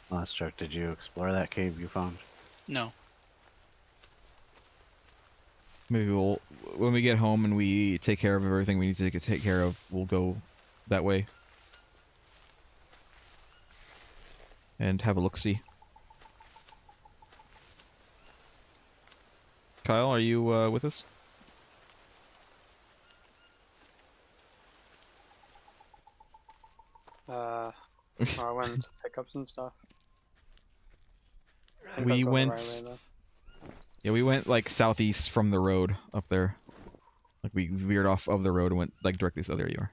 Last truck, did you explore that cave you found? No. Maybe we'll, when we get home and we take care of everything we need to take care of, we'll go that way. And have a look-see. Kyle, are you with us? I went to pick up some stuff. I think We I've got the went... right way, though. Yeah, we went like southeast from the road up there. Like we veered off of the road and went like directly south. There you are.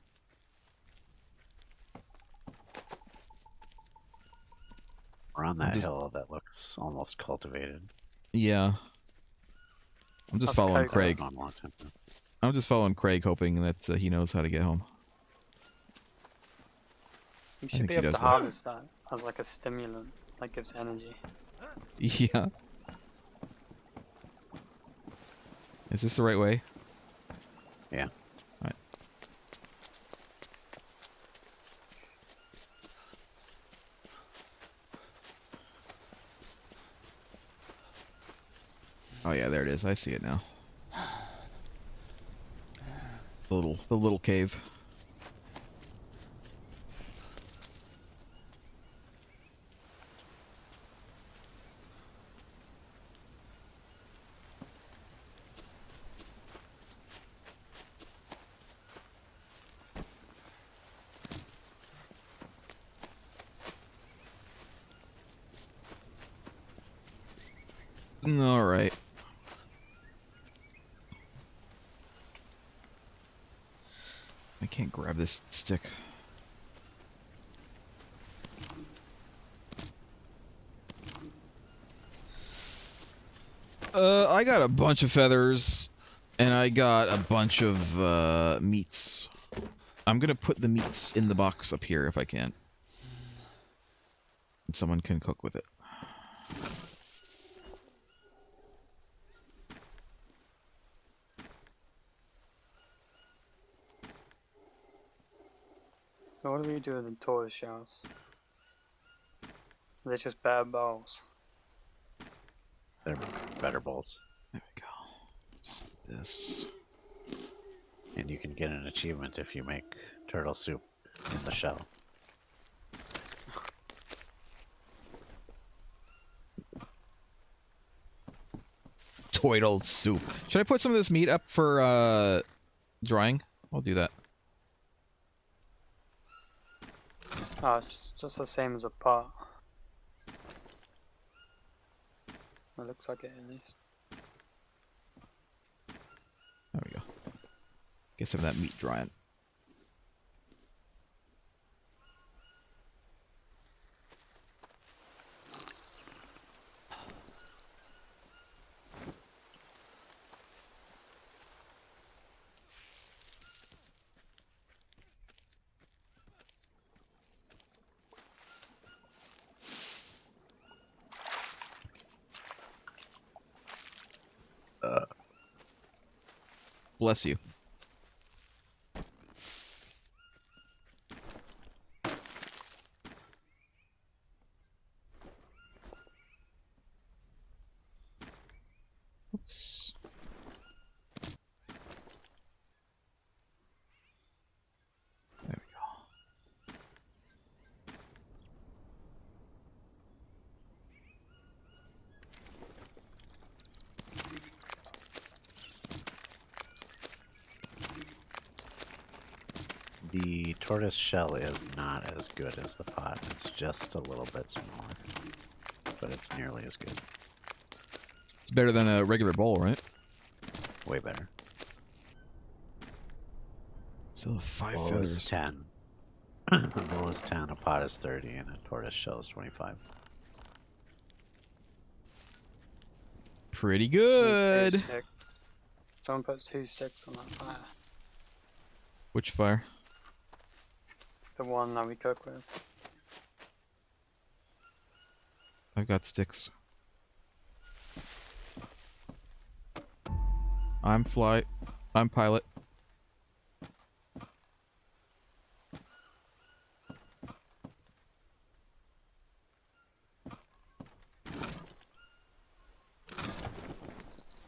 We're on that hill that looks almost cultivated. Yeah. I'm just That's following Coco. Craig. On a long time. I'm just following Craig, hoping that he knows how to get home. You think should be he able does to that. harvest that as like a stimulant, like gives energy. Yeah. Is this the right way? Yeah. Alright. Oh yeah, there it is. I see it now. The little cave. All right. I can't grab this stick. I got a bunch of feathers, and I got a bunch of meats. I'm gonna put the meats in the box up here if I can. And someone can cook with it. So what do we do with the tortoise shells? They're just bare bowls. They're better bowls. There we go. Just this. And you can get an achievement if you make turtle soup in the shell. Turtle soup. Should I put some of this meat up for drying? I'll do that. Oh, it's just the same as a pot. It looks like it at least. There we go. Get some of that meat drying. Bless you. Oops. There we go. The tortoise shell is not as good as the pot. It's just a little bit smaller. But it's nearly as good. It's better than a regular bowl, right? Way better. Still have 5 Bowl feathers. is 10. A bowl is 10, a pot is 30, and a tortoise shell is 25. Pretty Need 2 good. sticks. Someone put 2 sticks on that fire. Which fire? The one that we cook with. I've got sticks. I'm pilot.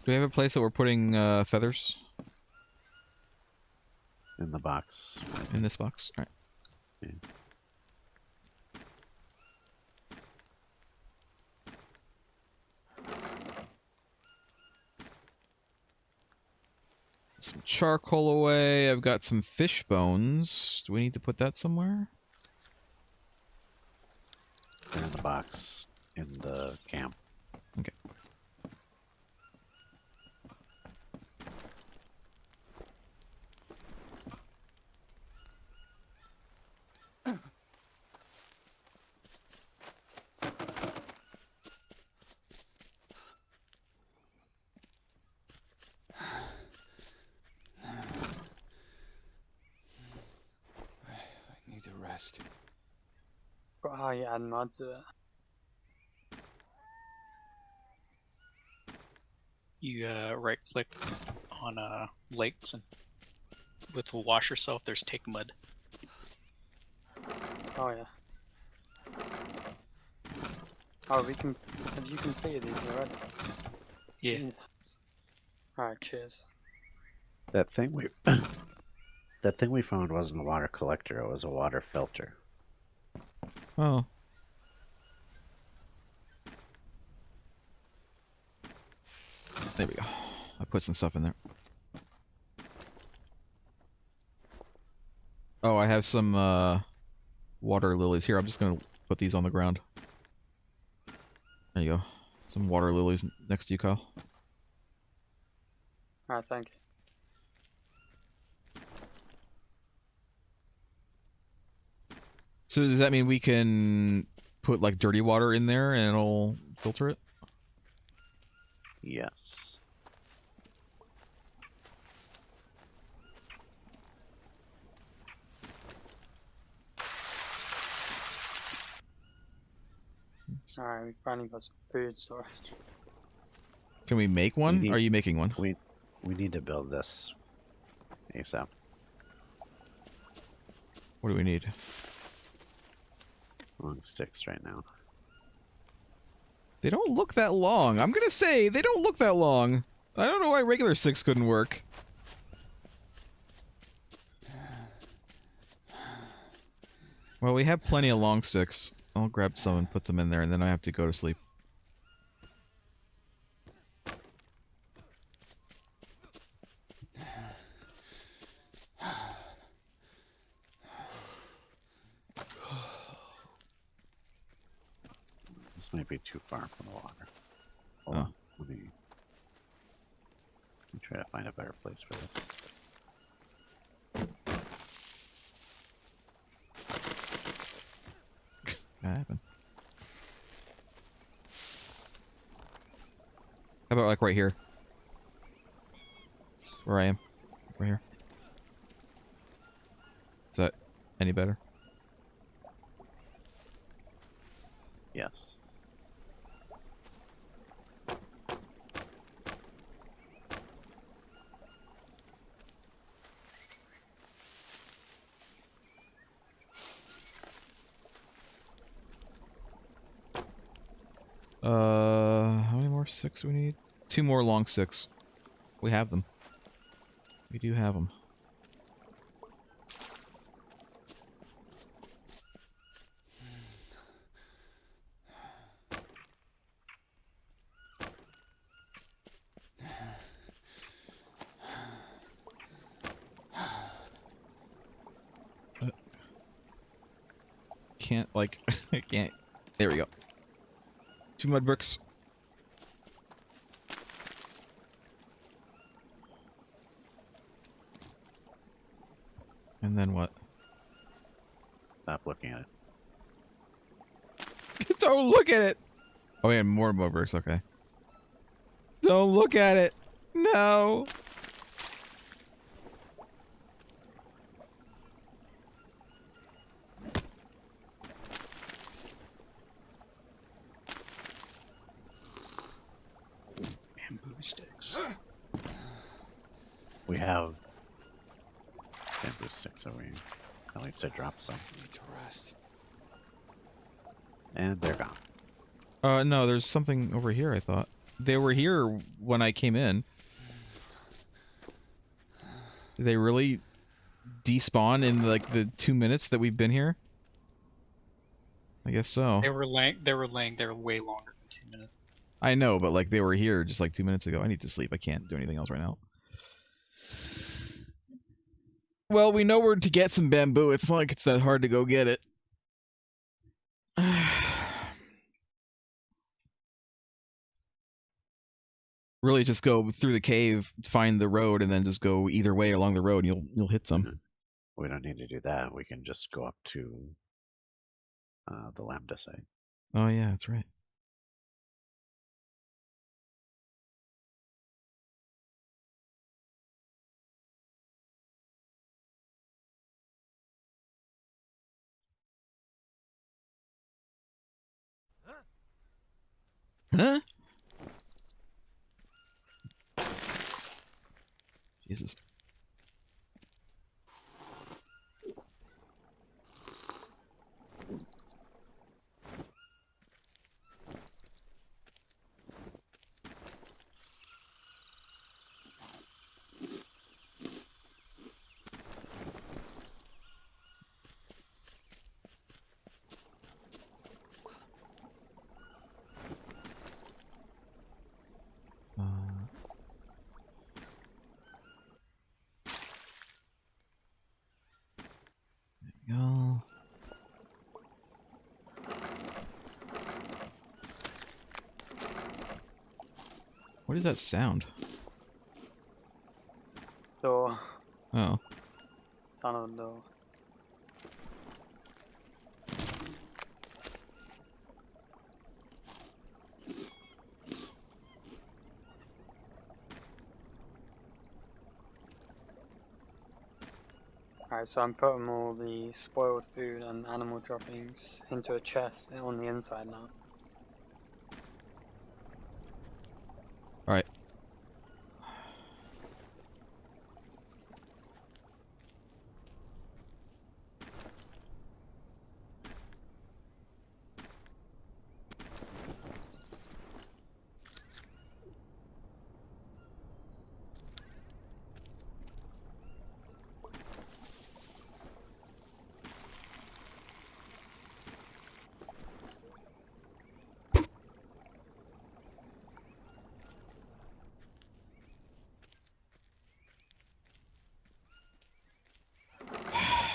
Do we have a place that we're putting feathers In the box. in this box? All right. Yeah. Some charcoal away. I've got some fish bones. Do we need to put that somewhere? They're in the box in the camp. Okay. I need to rest. But how you add mud to it? You right click on lakes and with wash yourself, there's take mud. Oh yeah. Oh, we can. Have you completed these already? Yeah. Alright, cheers. That thing we that thing we found wasn't a water collector, it was a water filter. Oh. There we go. I put some stuff in there. Oh, I have some water lilies. Here, I'm just going to put these on the ground. There you go. Some water lilies next to you, Kyle. Alright, thank you. So does that mean we can put like dirty water in there and it'll filter it? Yes. Alright, we finally got some food storage. Can we make one? need- Are you making one? We need to build this ASAP. What do we need? Long sticks right now. They don't look that long. I'm gonna say they don't look that long. I don't know why regular sticks couldn't work. Well, we have plenty of long sticks. I'll grab some and put them in there, and then I have to go to sleep. This might be too far from the water. Hold Oh. on. Let me try to find a better place for this. That happened. How about like right here? Where I am. Right here. Is that any better? Yes. How many more sticks do we need? 2 more long sticks. We have them. We do have them. Can't, like, I can't. There we go. 2 mud bricks. And then what? Stop looking at it. Don't look at it! Oh, yeah, more mud bricks, okay. Don't look at it! No! Bamboo sticks. We have bamboo sticks over here. At least I dropped some. I need to rest. And they're gone. No, there's something over here, I thought. They were here when I came in. Did they really despawn in like the 2 minutes that we've been here? I guess so. They were laying. They were laying there way longer than 2 minutes. I know, but like they were here just like 2 minutes ago. I need to sleep. I can't do anything else right now. Well, we know where to get some bamboo. It's not like it's that hard to go get it. Really, just go through the cave, find the road, and then just go either way along the road, and you'll hit some. We don't need to do that. We can just go up to the Lambda site. Oh yeah, that's right. Huh? Jesus. There we go. What is that sound? Door. Oh. Sound of the door. Alright, so I'm putting all the spoiled food and animal droppings into a chest on the inside now. Alright.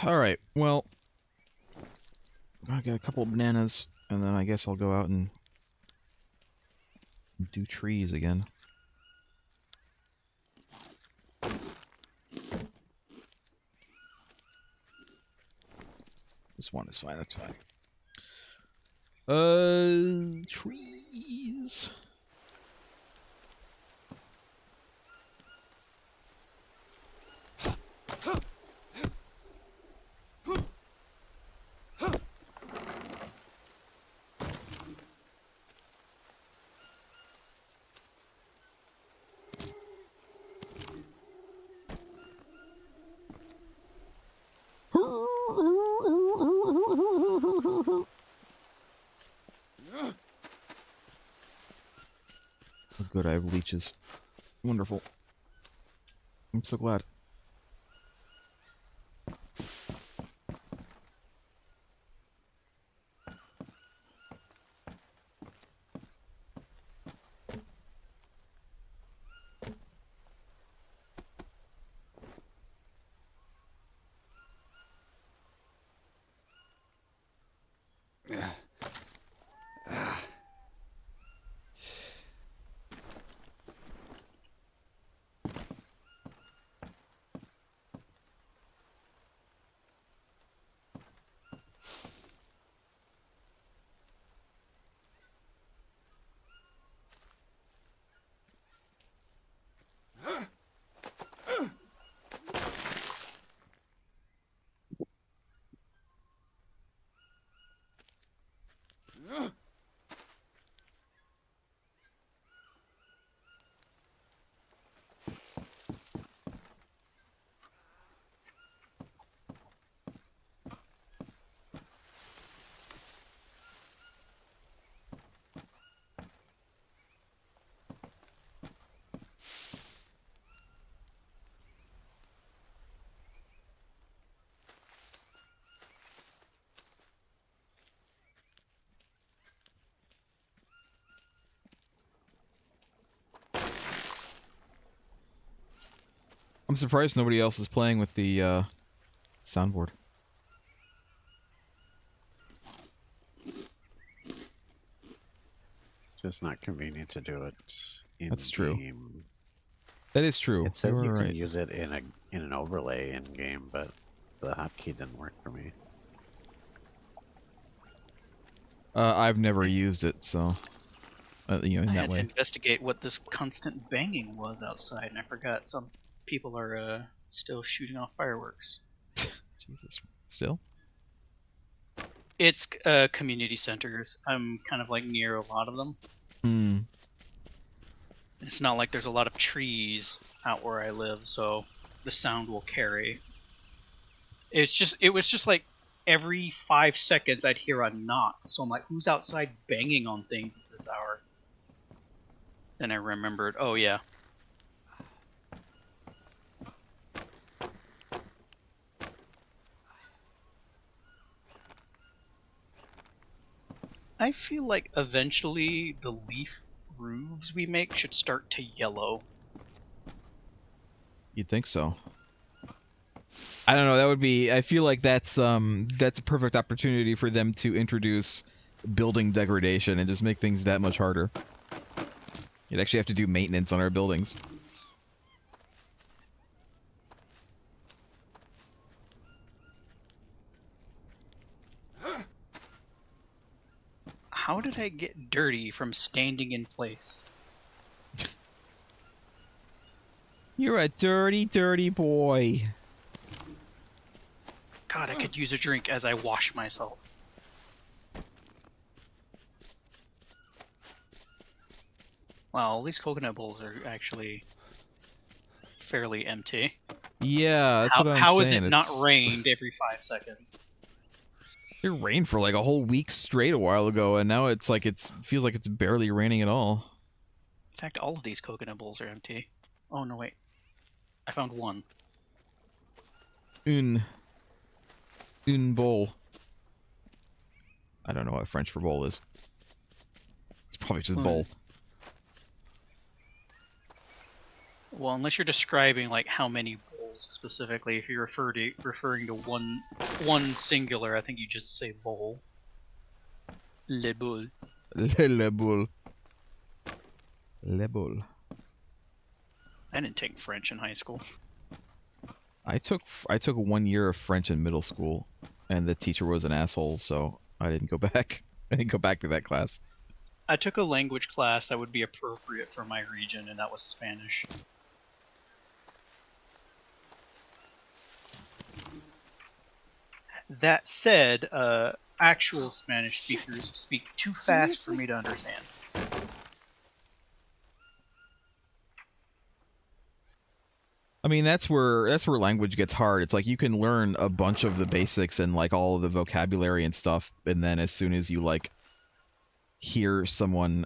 Alright, well, I got a couple of bananas, and then I guess I'll go out and do trees again. This one is fine, that's fine. Trees. Oh, good, I have leeches. Wonderful. I'm so glad. I'm surprised nobody else is playing with the soundboard. It's just not convenient to do it in That's true. game. That is true. It says you You're can right. use it in an overlay in game, but the hotkey didn't work for me. I've never used it, so you know, in I that had to way. investigate what this constant banging was outside, and I forgot some people are still shooting off fireworks. Jesus. Still? It's community centers. I'm kind of like near a lot of them. Hmm. It's not like there's a lot of trees out where I live, so the sound will carry. It was just like every 5 seconds I'd hear a knock. So I'm like, who's outside banging on things at this hour? Then I remembered, oh yeah. I feel like eventually the leaf roofs we make should start to yellow. You'd think so. I don't know, that would be... I feel like that's a perfect opportunity for them to introduce building degradation and just make things that much harder. You'd actually have to do maintenance on our buildings. How did I get dirty from standing in place? You're a dirty, dirty boy. God, I could use a drink as I wash myself. Well, these coconut bowls are actually fairly empty. Yeah, that's what I'm saying. How is it not rained every 5 seconds? It rained for like a whole week straight a while ago, and now it's like feels like it's barely raining at all. In fact, all of these coconut bowls are empty. Oh no, wait. I found one. Une bowl. I don't know what French for bowl is. It's probably just bowl. Well, unless you're describing like how many bowls specifically, if you're referring to one singular, I think you just say bowl. Le boule. Le boule. Le boule. I didn't take French in high school. I took 1 year of French in middle school, and the teacher was an asshole, so I didn't go back. I didn't go back to that class. I took a language class that would be appropriate for my region, and that was Spanish. That said, actual Spanish speakers speak too fast for me to understand. I mean, that's where language gets hard. It's like you can learn a bunch of the basics and like all of the vocabulary and stuff, and then as soon as you like hear someone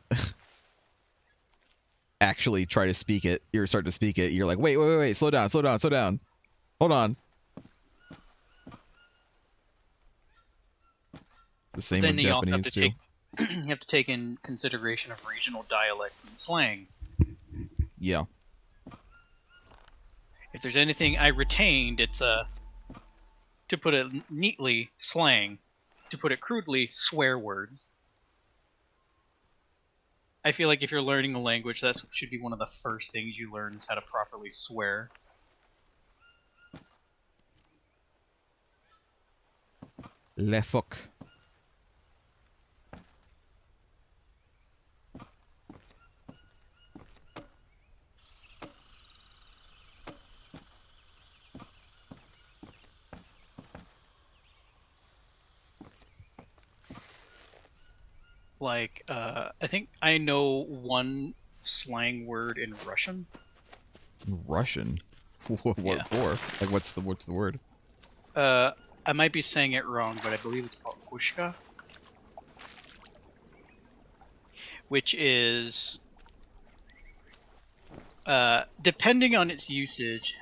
actually try to speak it, you're like, wait, slow down, hold on. It's the same with Then you also have Japanese to too. you have to take in consideration of regional dialects and slang. Yeah. If there's anything I retained, it's to put it neatly, slang. To put it crudely, swear words. I feel like if you're learning a language, that should be one of the first things you learn is how to properly swear. Le fuck. Like, I think I know one slang word in Russian. Russian? What Yeah. for? Like, what's the word? I might be saying it wrong, but I believe it's called pushka. Which is, depending on its usage,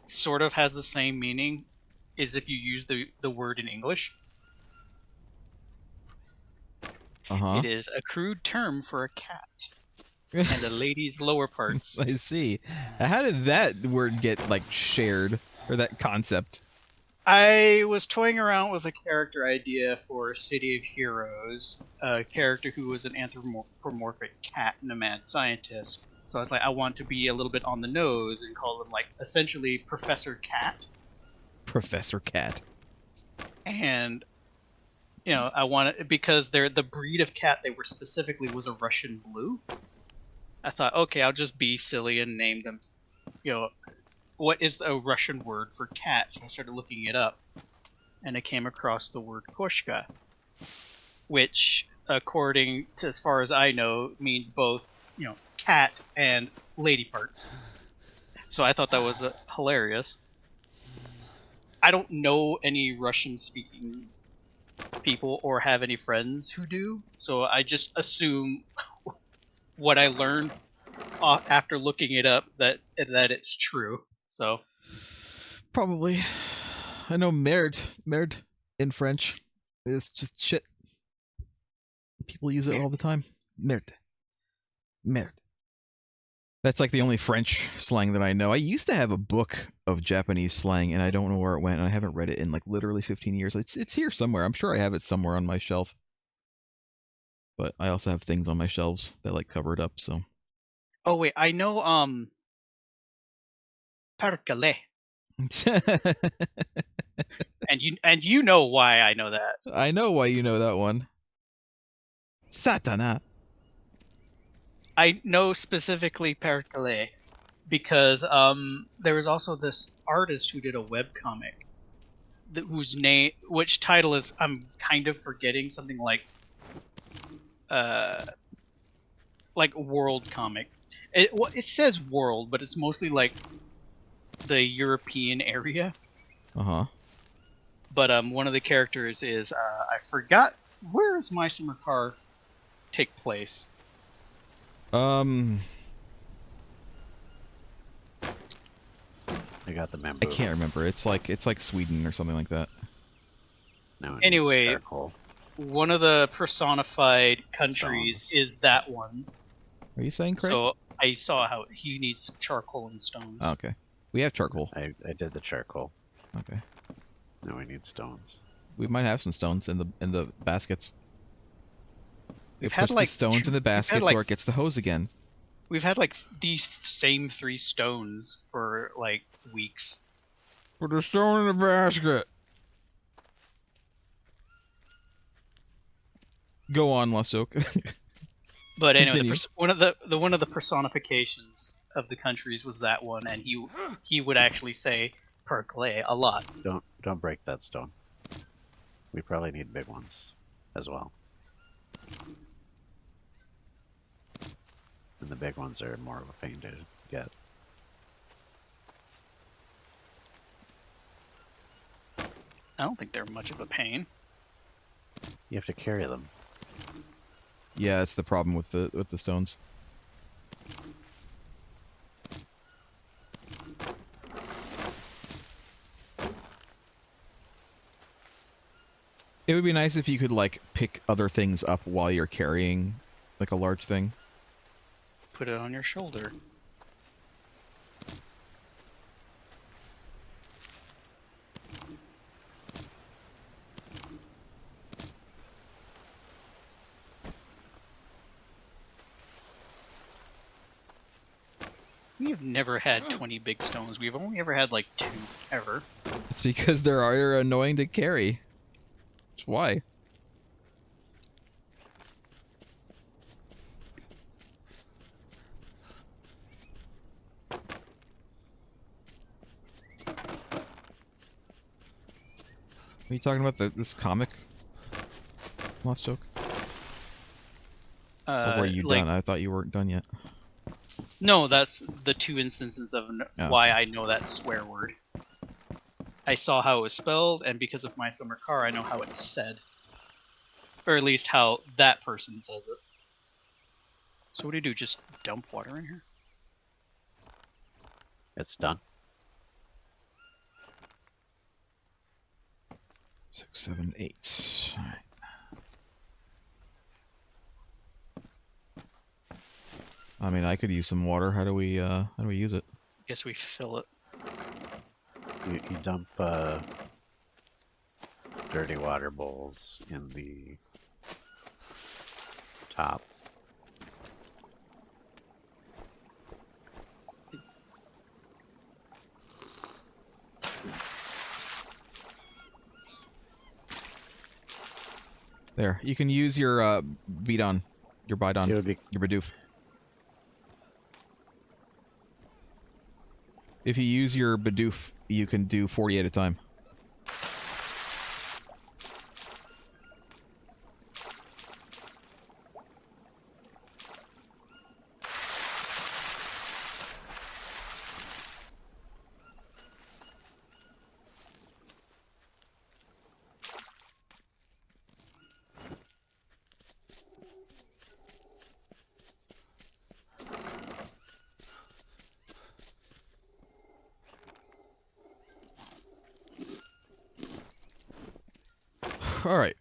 sort of has the same meaning as if you use the word in English. Uh-huh. It is a crude term for a cat. and a lady's lower parts. I see. How did that word get like shared, or that concept? I was toying around with a character idea for City of Heroes, a character who was an anthropomorphic cat and a mad scientist. So I was like, I want to be a little bit on the nose and call him like essentially Professor Cat. Professor Cat. And you know, I want it because they're the breed of cat they were specifically was a Russian blue. I thought, okay, I'll just be silly and name them. You know, what is a Russian word for cat? So I started looking it up, and I came across the word koshka, which, according to as far as I know, means both, you know, cat and lady parts. So I thought that was hilarious. I don't know any Russian-speaking people or have any friends who do, so I just assume what I learned after looking it up that it's true. So Probably. I know merde in French is just shit. People use it all the time. Merde. Merde. That's like the only French slang that I know. I used to have a book of Japanese slang, and I don't know where it went, and I haven't read it in like literally 15 years. It's here somewhere. I'm sure I have it somewhere on my shelf. But I also have things on my shelves that like cover it up, so. oh wait, I know perkele. And you know why I know that. I know why you know that one. Satana. I know specifically perkele because there was also this artist who did a webcomic whose name, which title is I'm kind of forgetting, something like world comic. It says world, but it's mostly like the European area. Uh-huh. But one of the characters is I forgot, where does My Summer Car take place? I got the member. I can't remember. It's like Sweden or something like that. No, Anyway, one of the personified countries Stones. is that one. Are you saying Craig? So I saw how he needs charcoal and stones. Oh, okay. We have charcoal. I did the charcoal. Okay. Now we need stones. We might have some stones in the baskets. We've It had puts like the stones in the basket like, or it gets the hose again. We've had like these same 3 stones for like weeks. Put a stone in the basket. Go on, Lost Oak. But anyway, Continue. one of the personifications of the countries was that one, and he would actually say perkele a lot. Don't break that stone. We probably need big ones as well. And the big ones are more of a pain to get. I don't think they're much of a pain. You have to carry them. Yeah, that's the problem with the stones. It would be nice if you could like pick other things up while you're carrying like a large thing. Put it on your shoulder. We've never had 20 big stones. We've only ever had like 2 ever. It's because they're annoying to carry. That's why. Are you talking about this comic? Lost Joke? Or were you done? I thought you weren't done yet. No, that's the 2 instances of why I know that swear word. I saw how it was spelled, and because of My Summer Car, I know how it's said. Or at least how that person says it. So what do? Just dump water in here? It's done. 6, 7, 8. All right. I mean, I could use some water. How do we use it? Guess we fill it. You dump dirty water bowls in the top. There. You can use your bidon, your bidon, It would be your bidoof. If you use your bidoof, you can do 40 at a time. Alright.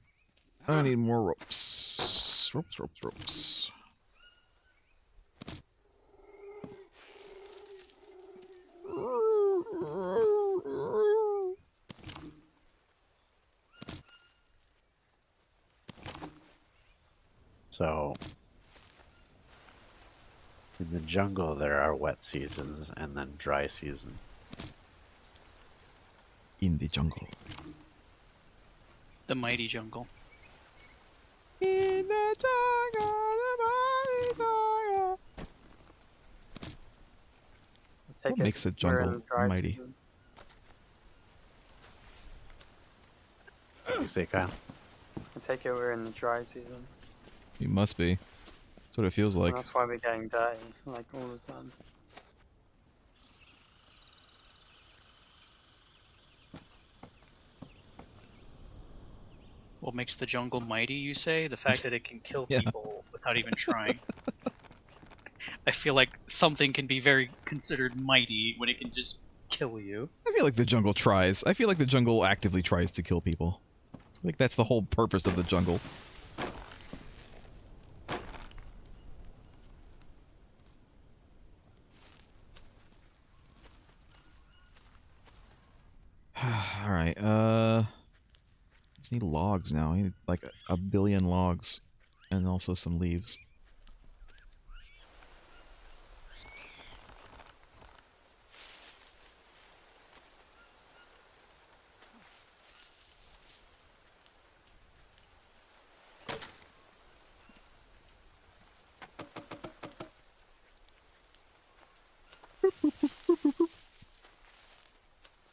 I need more ropes. Ropes. So, in the jungle there are wet seasons and then dry season. In the jungle. The mighty jungle. In the jungle, the mighty jungle. Take What it makes a we're jungle in dry mighty? season. You say, Kyle? I take it we're in the dry season. You must be. That's what it feels like. And that's why we're getting dirty, like all the time. What makes the jungle mighty, you say? The fact that it can kill Yeah. people without even trying. I feel like something can be very considered mighty when it can just kill you. I feel like the jungle tries. I feel like the jungle actively tries to kill people. I think that's the whole purpose of the jungle. Alright, just need logs now. I need like a billion logs. And also some leaves.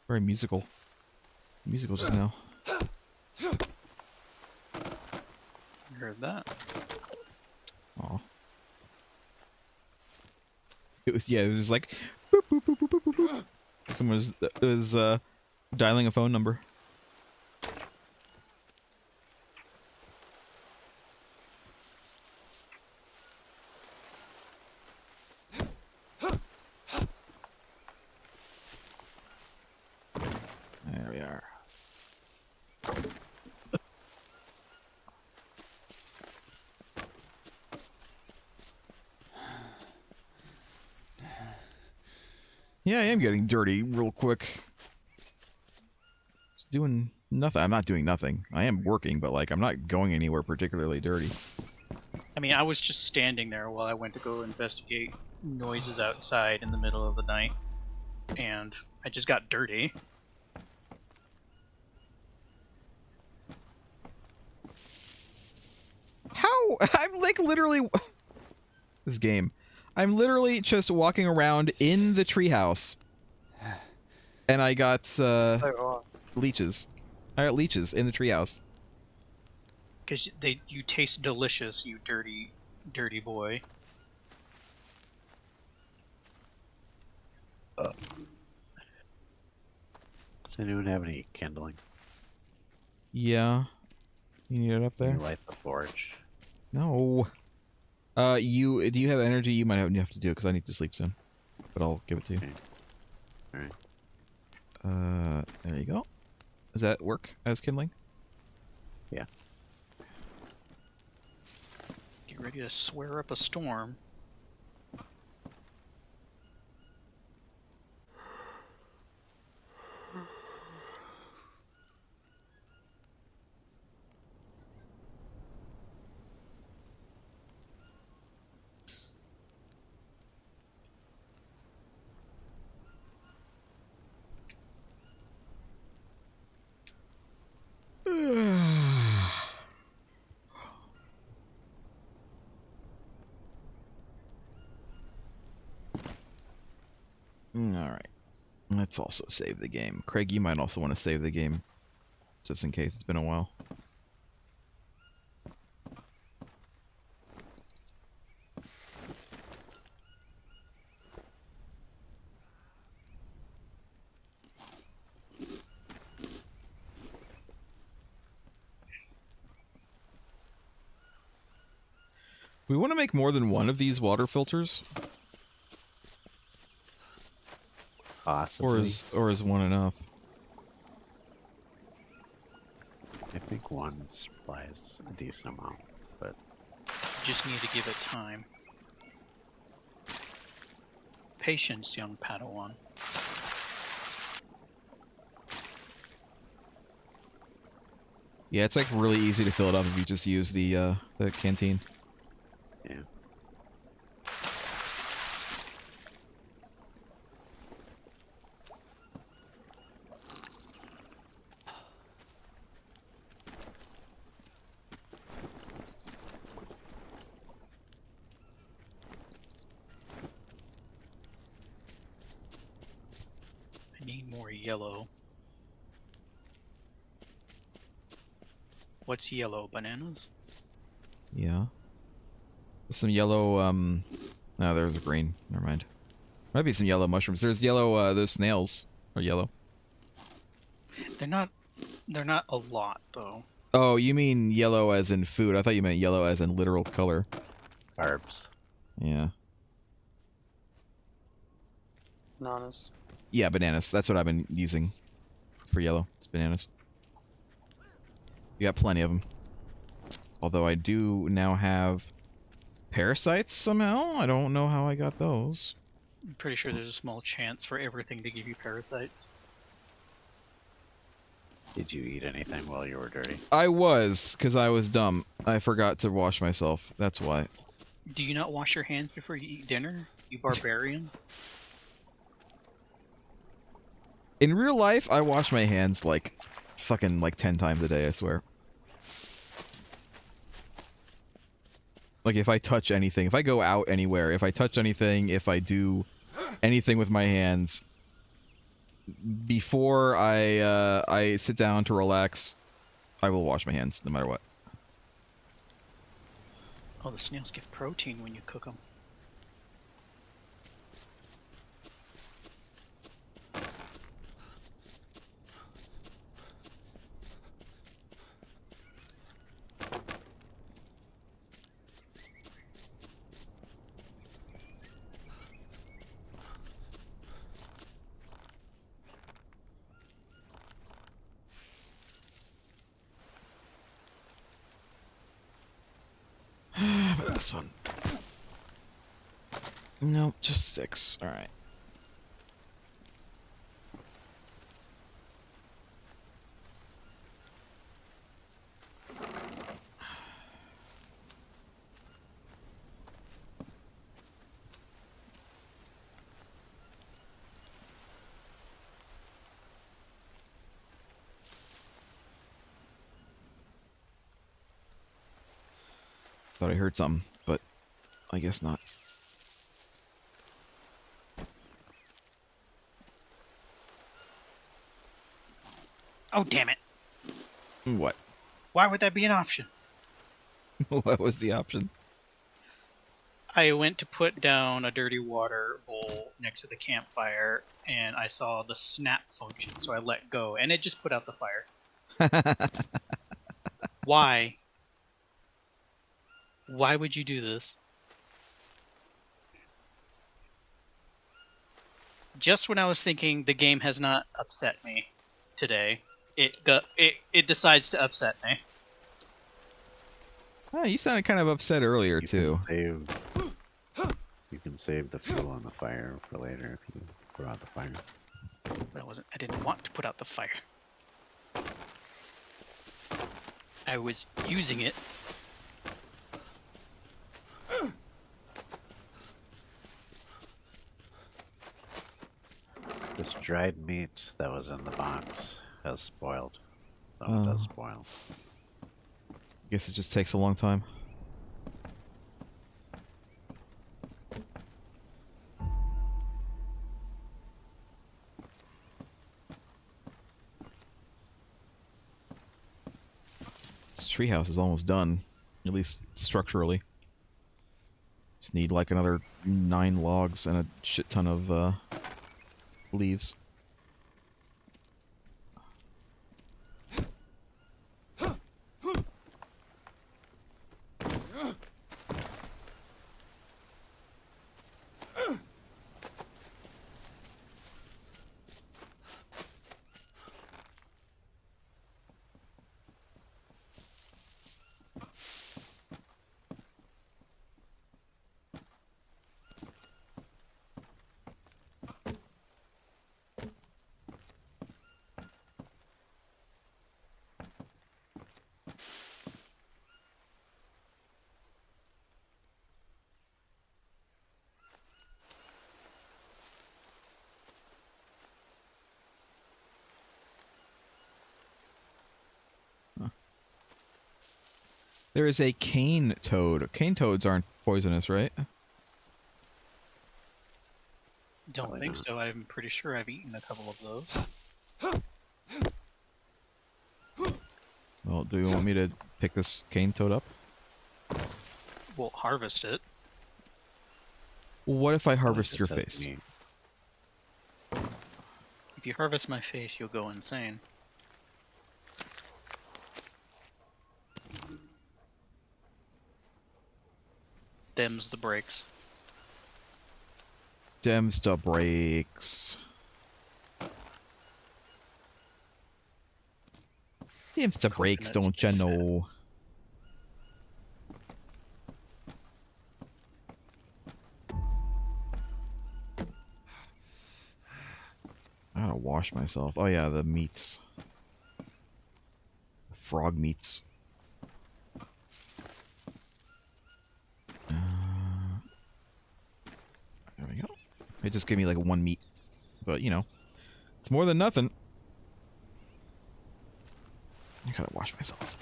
Very musical. Musical just now. You heard that? Aw. It was, yeah, it was like boop, boop, boop, boop, boop, boop. Someone was dialing a phone number. There we are. Yeah, I am getting dirty real quick. Just doing nothing. I'm not doing nothing. I am working, but like I'm not going anywhere particularly dirty. I mean, I was just standing there while I went to go investigate noises outside in the middle of the night, and I just got dirty. How? I'm like literally this game. I'm literally just walking around in the treehouse, and I got So hot. leeches. I got leeches in the treehouse. Because you taste delicious, you dirty, dirty boy. Does anyone have any kindling? Yeah. You need it up Can there? you light the forge? No. Do you have energy? You might have to do it because I need to sleep soon. But I'll give it to you. Okay. Alright. There you go. Does that work as kindling? Yeah. Get ready to swear up a storm. Let's also save the game. Craig, you might also want to save the game, just in case it's been a while. We want to make more than one of these water filters, Possibly. or is one enough? I think one supplies a decent amount, but Just need to give it time. Patience, young Padawan. Yeah, it's like really easy to fill it up if you just use the canteen. yeah. I need more yellow. What's yellow? Bananas? Yeah. Some yellow, no, there's a green. Never mind. Might be some yellow mushrooms. There's yellow, those snails are yellow. They're not a lot though. Oh, you mean yellow as in food. I thought you meant yellow as in literal color. Barbs. Yeah. Bananas. Yeah, bananas. That's what I've been using for yellow. It's bananas. You got plenty of them. Although I do now have parasites somehow. I don't know how I got those. I'm pretty sure there's a small chance for everything to give you parasites. Did you eat anything while you were dirty? I was, because I was dumb. I forgot to wash myself. That's why. Do you not wash your hands before you eat dinner, you barbarian? In real life, I wash my hands like fucking like 10 times a day, I swear. Like if I touch anything, if I go out anywhere, if I touch anything, if I do anything with my hands, before I sit down to relax, I will wash my hands no matter what. Oh, the snails give protein when you cook them. But this one. Nope, just 6. Alright. Thought I heard something, but I guess not. Oh, damn it. What? Why would that be an option? What was the option? I went to put down a dirty water bowl next to the campfire, and I saw the snap function, so I let go, and it just put out the fire. Why? Why would you do this? Just when I was thinking the game has not upset me today, it decides to upset me. Oh, you sounded kind of upset earlier, too. You can save the fuel on the fire for later if you put out the fire. But I didn't want to put out the fire. I was using it. This dried meat that was in the box has spoiled. So it does spoil. Guess it just takes a long time. treehouse is almost done, at least structurally. Just need like another 9 logs and a shit ton of leaves. There is a cane toad. Cane toads aren't poisonous, right? Don't Probably think not. so. I'm pretty sure I've eaten a couple of those. Well, do you want me to pick this cane toad up? We'll harvest it. What if I Probably harvest just your has face? meat. If you harvest my face, you'll go insane. Them's the breaks. Dems to breaks. Dems to breaks, Coconuts don't ya fit. know? I gotta wash myself. Oh yeah, the meats. Frog meats. There we go. It just gave me like 1 meat. But, you know, it's more than nothing. I gotta wash myself.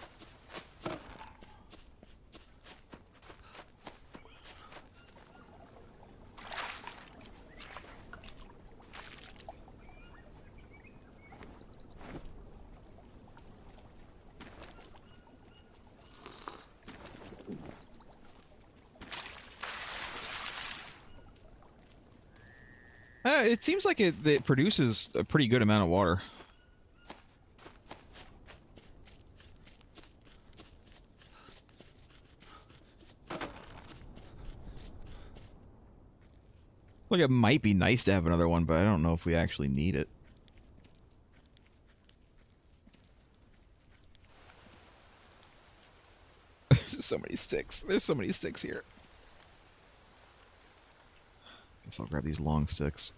It seems like it produces a pretty good amount of water. Like, it might be nice to have another one, but I don't know if we actually need it. There's so many sticks. There's so many sticks here. Guess I'll grab these long sticks.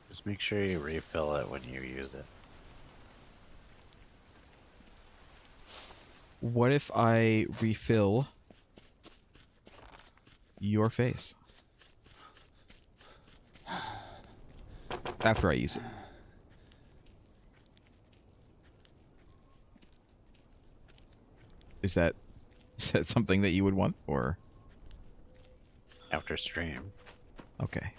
Just make sure you refill it when you use it. What if I refill your face? After I use it. Is that something that you would want, or? After stream. Okay.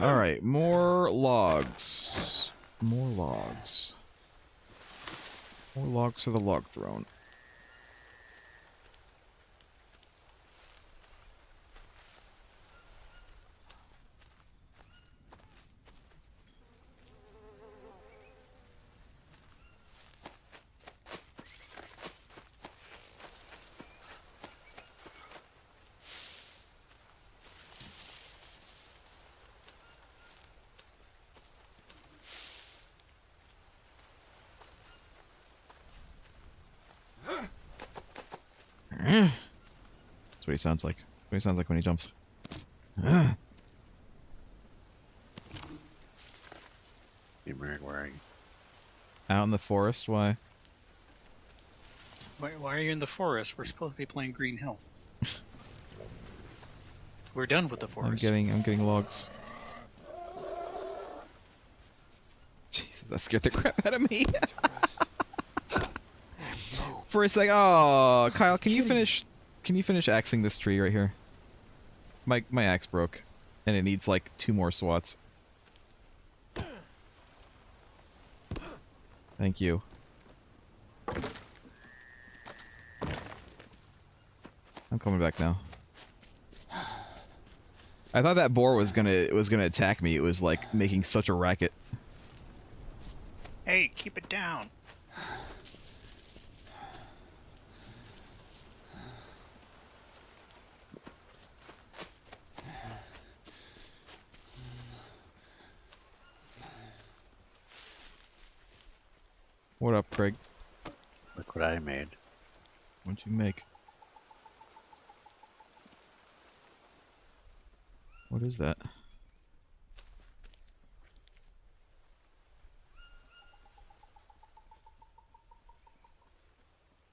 All right, more logs. More logs. More logs for the log throne. That's what he sounds like. That's what he sounds like when he jumps. You Merg, where are you? Out in the forest? Why? Why are you in the forest? We're supposed to be playing Green Hill. We're done with the I'm forest. getting logs. Jesus, that scared the crap out of me. To rest. No. For a sec. Oh, Kyle, can you Kidding me. finish? Can you finish axing this tree right here? My axe broke, and it needs like 2 more swats. Thank you. I'm coming back now. I thought that boar was gonna attack me. It was like making such a racket. Hey, keep it down. What up, Craig? Look what I made. What'd you make? What is that?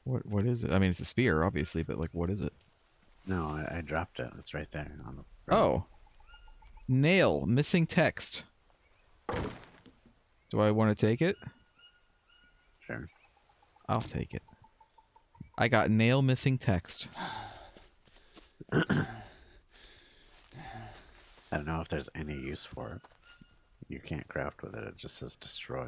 What is it? I mean, it's a spear, obviously, but like, what is it? No, I dropped it. It's right there on the ground. Oh, nail missing text. Do I want to take it? Sure. I'll take it. I got nail missing text. I don't know if there's any use for it. You can't craft with it. It just says destroy.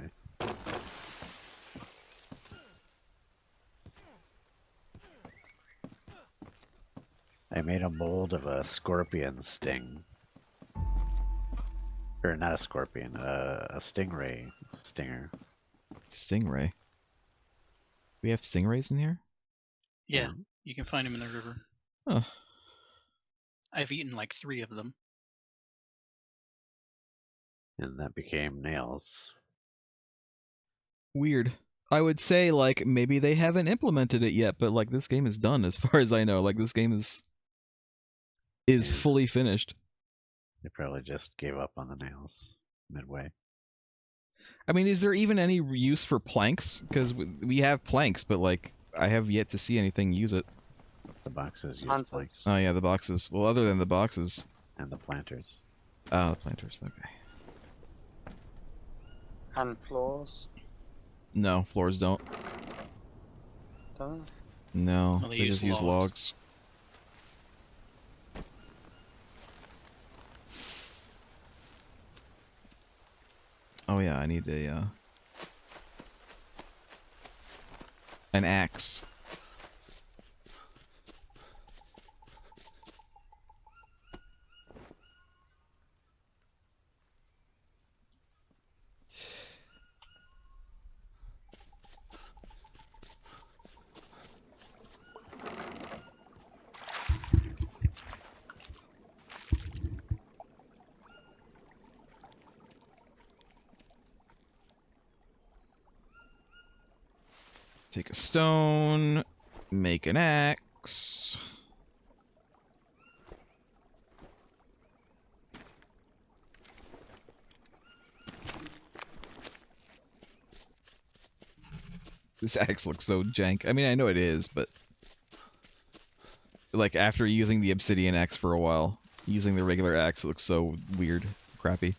I made a mold of a scorpion sting. Or not a scorpion, a stingray stinger. Stingray. We have stingrays in here? Yeah, you can find them in the river. Oh. I've eaten like 3 of them. And that became nails. Weird. I would say, like, maybe they haven't implemented it yet, but, like, this game is done as far as I know. Like, this game is Yeah. fully finished. They probably just gave up on the nails midway. I mean, is there even any use for planks? Because we have planks, but, like, I have yet to see anything use it. The boxes use Hunters. planks Oh, yeah, the boxes. Well, other than the boxes. and the planters. Oh, the planters. Okay. And floors. No, floors don't. Don't No, Well, they they use just use logs. logs. Oh yeah, I need a an axe. Take a stone, make an axe. This axe looks so jank. I mean, I know it is, but like after using the obsidian axe for a while, using the regular axe looks so weird, crappy.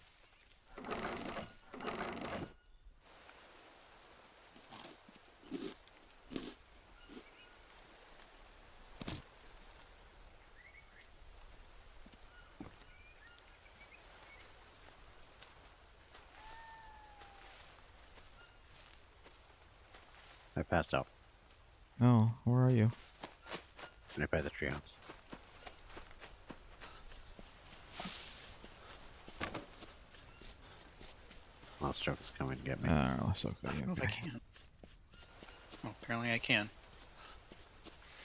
I passed out Oh, where are you? right by the treehouse. Monster is coming to get me. So I don't know if I can. Oh, apparently I can.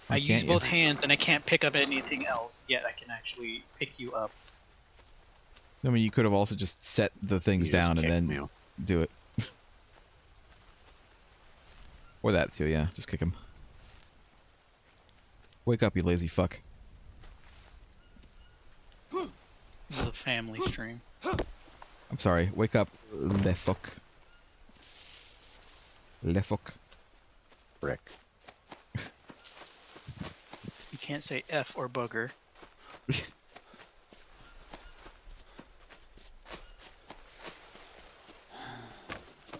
Why I use can't both you? hands and I can't pick up anything else, yet I can actually pick you up. I mean, you could have also just set the things You just down and kicked then me. do it. Or that too, yeah. Just kick him. Wake up, you lazy fuck. family stream. I'm sorry. Wake up, le fuck. Le fuck. Brick. You can't say F or booger.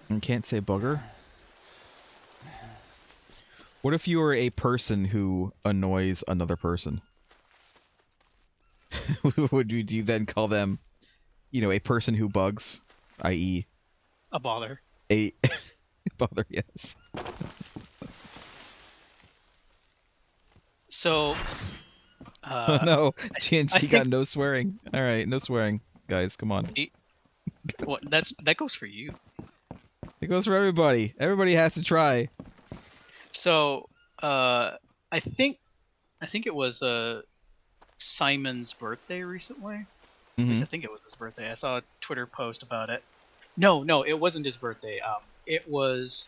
You can't say booger? What if you were a person who annoys another person? Would you then call them, you know, a person who bugs, i.e., A bother. a bother? Yes. So, Oh no, I TNG got think- no swearing. All right, no swearing, guys. Come on. well, that goes for you. It goes for everybody. Everybody has to try. So, I think it was Simon's birthday recently. At least I think it was his birthday. I saw a Twitter post about it. No, it wasn't his birthday. It was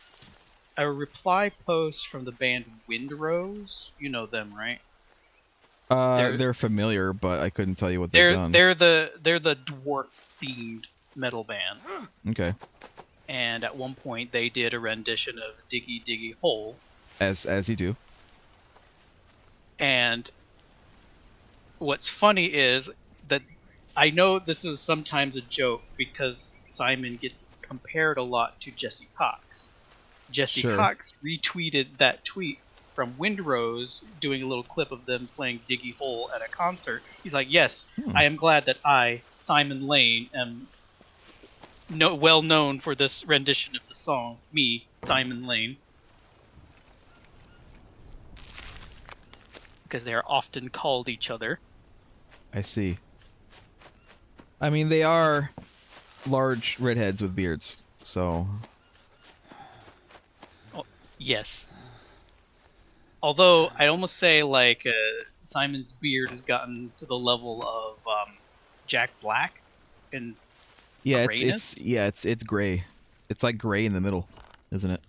a reply post from the band Windrose. You know them, right? They're familiar, but I couldn't tell you what they've done. They're the dwarf themed metal band. Okay. And at one point they did a rendition of Diggy Diggy Hole. As you do. And what's funny is that I know this is sometimes a joke because Simon gets compared a lot to Jesse Cox. Jesse Sure. Cox retweeted that tweet from Windrose doing a little clip of them playing Diggy Hole at a concert. He's like, yes, I am glad that I, Simon Lane, am well known for this rendition of the song. Me, Simon Lane. Because they are often called each other. I see. I mean, they are large redheads with beards, so... Yes. Although, I'd almost say, like, Simon's beard has gotten to the level of Jack Black. And Yeah, grayness? it's gray. It's like gray in the middle, isn't it?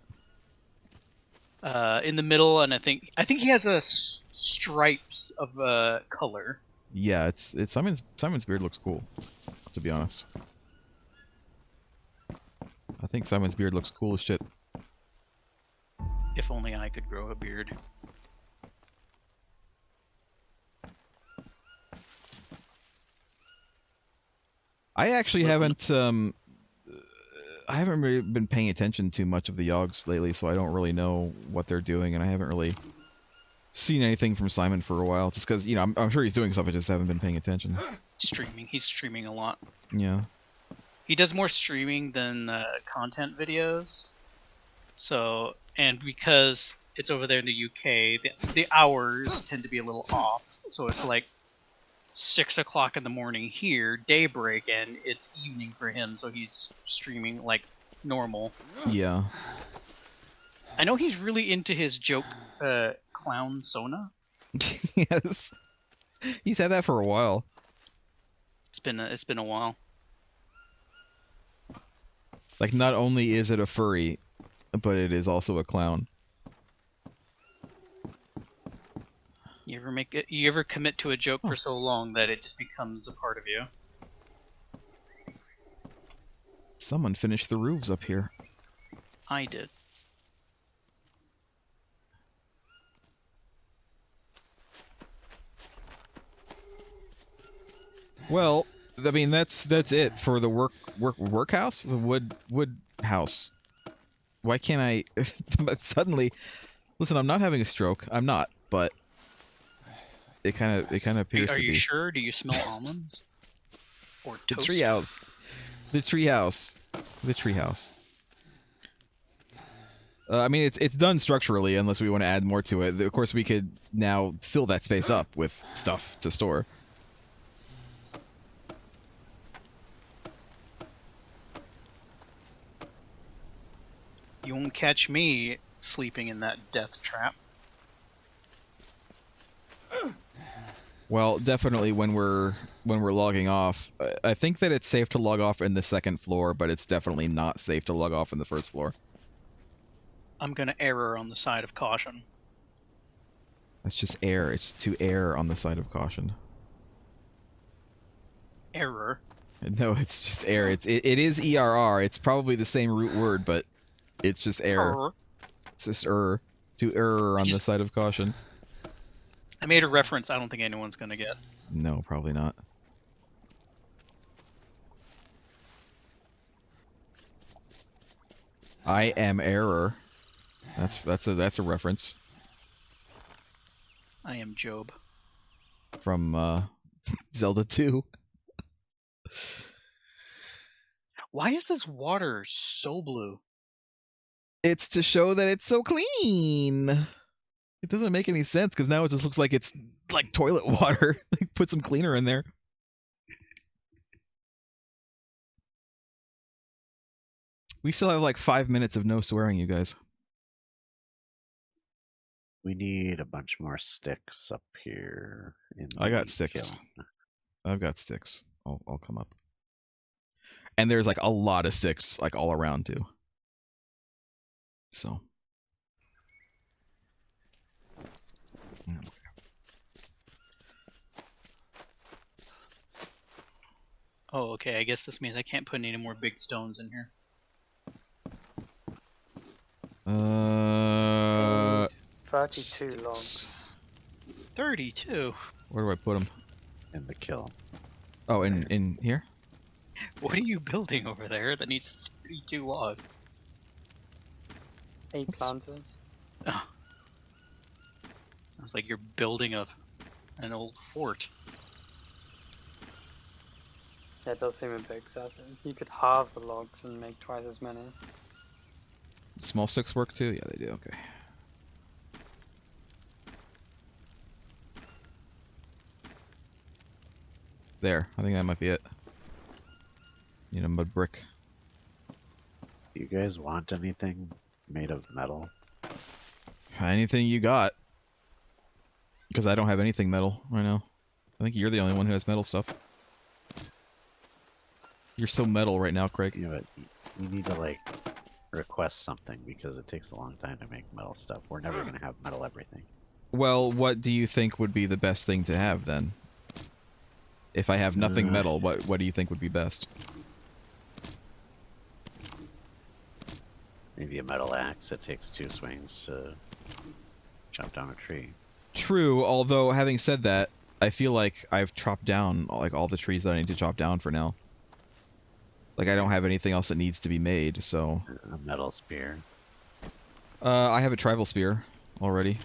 in the middle, and I think he has a stripes of color. Yeah, it's Simon's beard looks cool, to be honest. I think Simon's beard looks cool as shit. If only I could grow a beard. I actually haven't really been paying attention to much of the Yogs lately, so I don't really know what they're doing, and I haven't really seen anything from Simon for a while. Just because, you know, I'm sure he's doing stuff, I just haven't been paying attention. He's streaming a lot. Yeah. He does more streaming than content videos. So, and because it's over there in the UK, the hours tend to be a little off. So it's like 6 o'clock in the morning here, daybreak, and it's evening for him. So he's streaming like normal. Yeah. I know he's really into his joke, clown Sona. Yes. He's had that for a while. It's been a while. Like, not only is it a furry, but it is also a clown. You ever commit to a joke for so long that it just becomes a part of you? Someone finished the roofs up here. I did. Well, I mean, that's it for the workhouse, the wood house. Why can't I suddenly? Listen, I'm not having a stroke. I'm not, but it kind of appears to be. Are you sure? Do you smell almonds? Or The toast? treehouse. The treehouse. The treehouse. I mean, it's done structurally, unless we want to add more to it. Of course, we could now fill that space up with stuff to store. You won't catch me sleeping in that death trap. Well, definitely when we're logging off. I think that it's safe to log off in the second floor, but it's definitely not safe to log off in the first floor. I'm gonna error on the side of caution. That's just err. It's to err on the side of caution. Error. No, it's just error. It is ERR. It's probably the same root word, but it's just error. Error. It's just error. To error on the just- side of caution. I made a reference I don't think anyone's gonna get. No, probably not. I am error. That's a reference I am Job. from Zelda 2. Why is this water so blue? It's to show that it's so clean. It doesn't make any sense because now it just looks like it's like toilet water. Like put some cleaner in there. We still have like 5 minutes of no swearing, you guys. We need a bunch more sticks up here. I got sticks. kiln. I've got sticks. I'll come up. And there's like a lot of sticks like all around too. So. Oh, okay. I guess this means I can't put any more big stones in here. 32 sticks. logs. 32. Where do I put them? In the kiln. Oh, in here? What are you building over there that needs 32 logs? 8 planters. Oh. Sounds like you're building an old fort. Yeah, it does seem a bit excessive. You could halve the logs and make twice as many. Small sticks work too? Yeah, they do. Okay. There. I think that might be it. Need a mud brick. Do you guys want anything made of metal? Anything you got. Because I don't have anything metal right now. I think you're the only one who has metal stuff. You're so metal right now, Craig. You know what? You need to like request something because it takes a long time to make metal stuff. We're never gonna have metal everything. Well, what do you think would be the best thing to have then? If I have nothing metal, what do you think would be best? Maybe a metal axe. It takes 2 swings to jump down a tree. True, although having said that, I feel like I've chopped down like all the trees that I need to chop down for now. Like I don't have anything else that needs to be made, so A metal spear. I have a tribal spear already.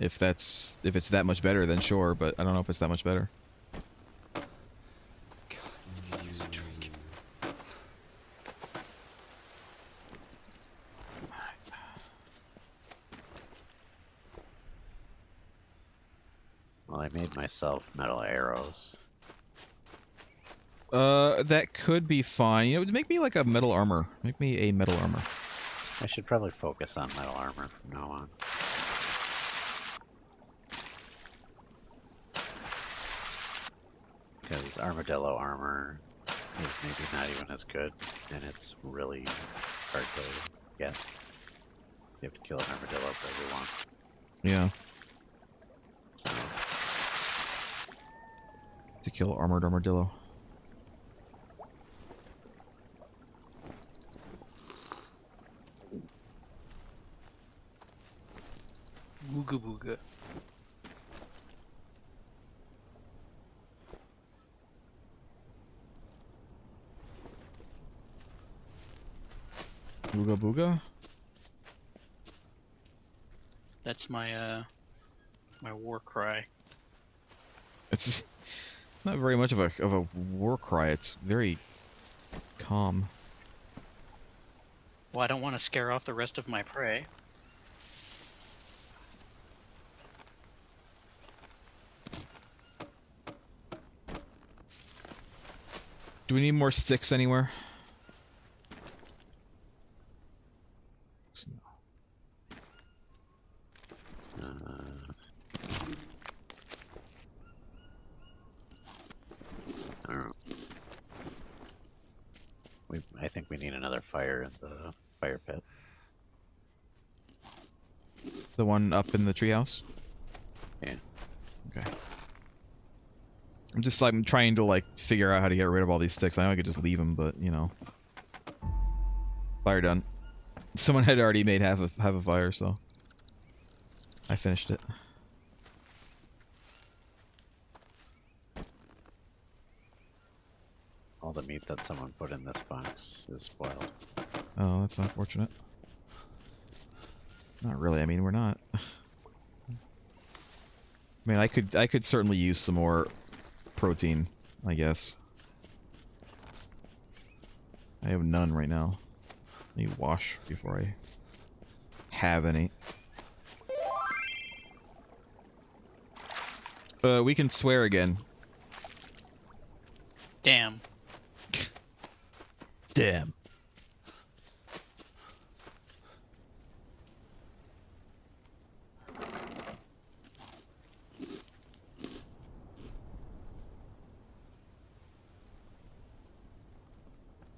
If it's that much better, then sure, but I don't know if it's that much better. Use a drink. Well, I made myself metal arrows. That could be fine. You know, make me like a metal armor. Make me a metal armor. I should probably focus on metal armor from now on. Because armadillo armor is maybe not even as good, and it's really hard to get. You have to kill an armadillo for every one. Yeah, So, to kill armored armadillo. Booga booga. Booga booga. That's my my war cry. It's not very much of a war cry. It's very calm. Well, I don't want to scare off the rest of my prey. Do we need more sticks anywhere? uh, I don't know. I think we need another fire in the fire pit. The one up in the treehouse? Yeah. Okay. I'm trying to like figure out how to get rid of all these sticks. I know I could just leave them, but you know. Fire done. Someone had already made half a fire, so I finished it. All the meat that someone put in this box is spoiled. Oh, that's unfortunate. Not really. I mean, we're not. I mean, I could certainly use some more protein, I guess. I have none right now. I need to wash before I have any. We can swear again. Damn. Damn.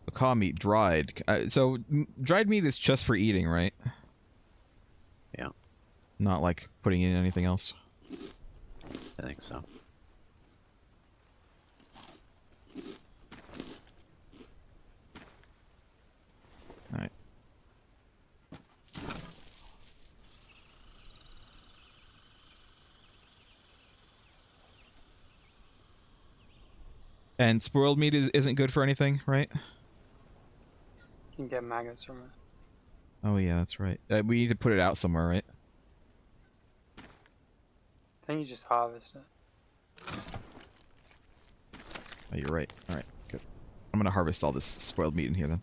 Macaw meat dried. So dried meat is just for eating, right? Yeah, Not like putting in anything else. I think so. Alright. And spoiled meat isn't good for anything, right? You can get maggots from it. Oh yeah, that's right. We need to put it out somewhere, right? I think you just harvest it. Oh, you're right. Alright, good. I'm gonna harvest all this spoiled meat in here then.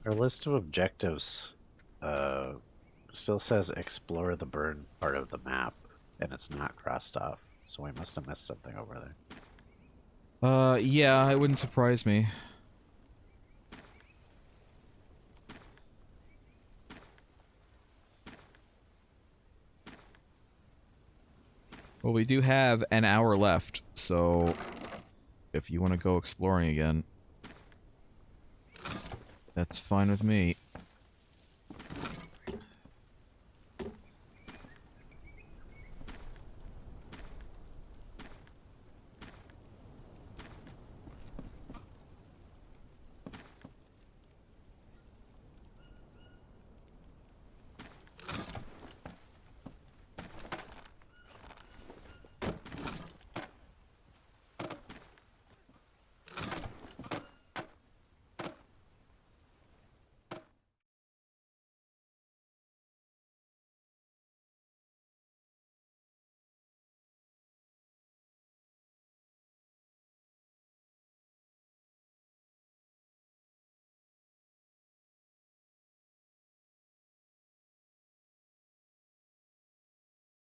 Our list of objectives still says explore the burn part of the map, and it's not crossed off, so we must have missed something over there. Yeah, it wouldn't surprise me. Well, we do have an hour left, so if you want to go exploring again, that's fine with me.